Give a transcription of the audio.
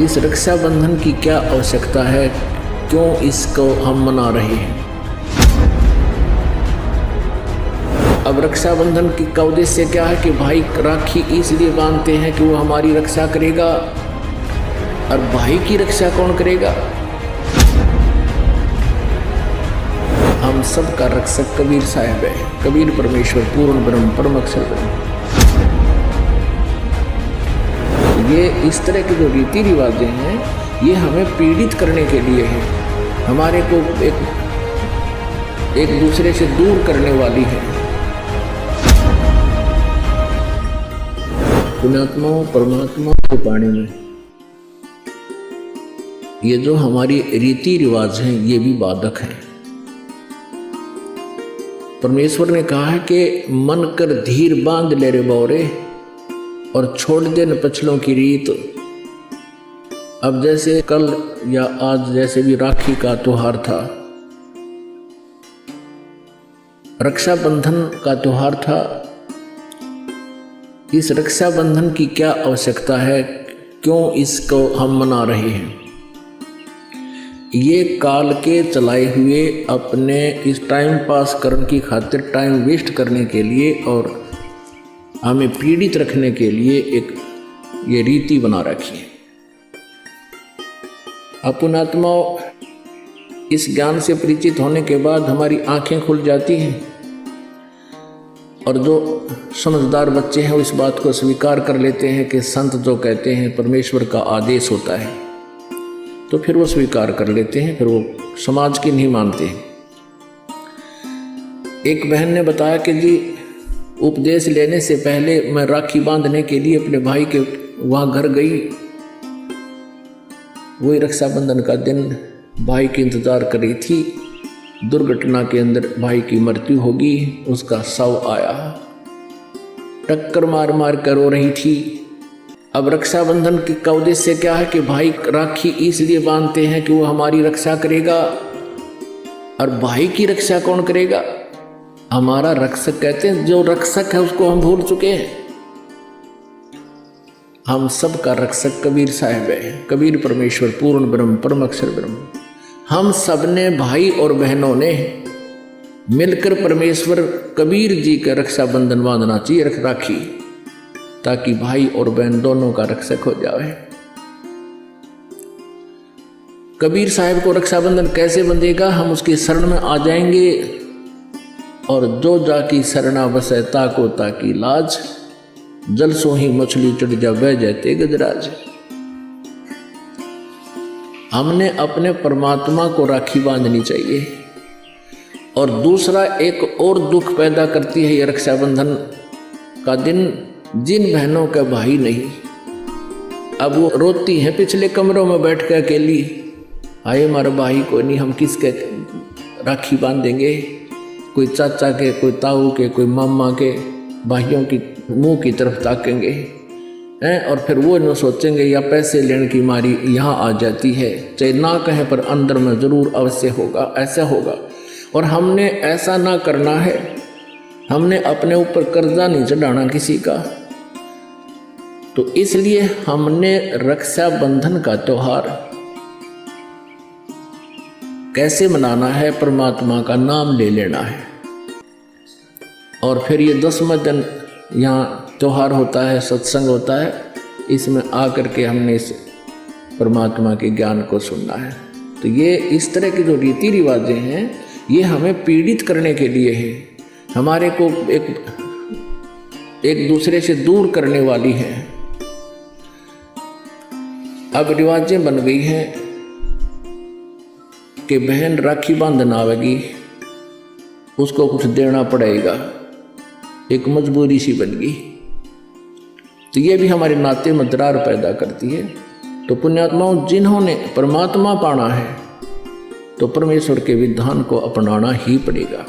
इस रक्षाबंधन की क्या आवश्यकता है, क्यों इसको हम मना रहे हैं। अब रक्षाबंधन का उद्देश्य क्या है कि भाई राखी इसलिए बांधते हैं कि वो हमारी रक्षा करेगा, और भाई की रक्षा कौन करेगा। हम सब का रक्षक कबीर साहब है। कबीर परमेश्वर पूर्ण ब्रह्म परम अक्षर ब्रह्म। ये इस तरह के जो रीति रिवाजें हैं ये हमें पीड़ित करने के लिए है, हमारे को एक दूसरे से दूर करने वाली है। पुण्यात्मा परमात्मा के पानी में ये जो हमारी रीति रिवाज हैं ये भी बाधक हैं। परमेश्वर ने कहा है कि मन कर धीर बांध ले रे बौरे और छोड़ दे न पछलों की रीत। अब जैसे कल या आज जैसे भी राखी का त्योहार था, रक्षाबंधन का त्योहार था। इस रक्षाबंधन की क्या आवश्यकता है, क्यों इसको हम मना रहे हैं। ये काल के चलाए हुए अपने इस टाइम पास करने की खातिर, टाइम वेस्ट करने के लिए और हमें पीड़ित रखने के लिए एक ये रीति बना रखी है। अपन आत्मा इस ज्ञान से परिचित होने के बाद हमारी आंखें खुल जाती हैं और जो समझदार बच्चे हैं वो इस बात को स्वीकार कर लेते हैं कि संत जो कहते हैं परमेश्वर का आदेश होता है, तो फिर वो स्वीकार कर लेते हैं, फिर वो समाज की नहीं मानते हैं। एक बहन ने बताया कि जी उपदेश लेने से पहले मैं राखी बांधने के लिए अपने भाई के वहाँ घर गई। वही रक्षाबंधन का दिन भाई की इंतज़ार कर रही थी। दुर्घटना के अंदर भाई की मृत्यु होगी, उसका शव आया, टक्कर मार मार कर रो रही थी। अब रक्षाबंधन का उद्देश्य क्या है कि भाई राखी इसलिए बांधते हैं कि वो हमारी रक्षा करेगा, और भाई की रक्षा कौन करेगा। हमारा रक्षक कहते हैं, जो रक्षक है उसको हम भूल चुके हैं। हम सब का रक्षक कबीर साहब है। कबीर परमेश्वर पूर्ण ब्रह्म परम अक्षर ब्रह्म। हम सब ने भाई और बहनों ने मिलकर परमेश्वर कबीर जी का रक्षाबंधन बांधना चाहिए, राखी, ताकि भाई और बहन दोनों का रक्षक हो जाए। कबीर साहब को रक्षाबंधन कैसे बंधेगा, हम उसकी शरण में आ जाएंगे। और जो जाकी शरणा बसे ताको ताकी लाज, जल सो ही मछली चढ़ जा बह जाते गजराज। हमने अपने परमात्मा को राखी बांधनी चाहिए। और दूसरा एक और दुख पैदा करती है ये रक्षाबंधन का दिन, जिन बहनों का भाई नहीं, अब वो रोती हैं पिछले कमरों में बैठ कर अकेली, आए हमारा भाई को नहीं, हम किसके राखी बांधेंगे। कोई चाचा के, कोई ताऊ के, कोई मामा के भाइयों की मुंह की तरफ ताकेंगे हैं, और फिर वो न सोचेंगे या पैसे लेने की मारी यहाँ आ जाती है, चाहे ना कहें पर अंदर में ज़रूर अवश्य होगा, ऐसा होगा। और हमने ऐसा ना करना है। हमने अपने ऊपर कर्जा नहीं चढ़ाना किसी का। तो इसलिए हमने रक्षाबंधन का त्योहार कैसे मनाना है, परमात्मा का नाम ले लेना है। और फिर ये 10वां दिन यहाँ त्योहार होता है, सत्संग होता है, इसमें आकर के हमने इस परमात्मा के ज्ञान को सुनना है। तो ये इस तरह के जो रीति रिवाजें हैं ये हमें पीड़ित करने के लिए है, हमारे को एक दूसरे से दूर करने वाली है। अब रिवाजें बन गई हैं कि बहन राखी बांधना आवेगी, उसको कुछ देना पड़ेगा, एक मजबूरी सी बन गई। तो ये भी हमारे नाते में दरार पैदा करती है। तो पुण्यात्माओं, जिन्होंने परमात्मा पाना है तो परमेश्वर के विधान को अपनाना ही पड़ेगा।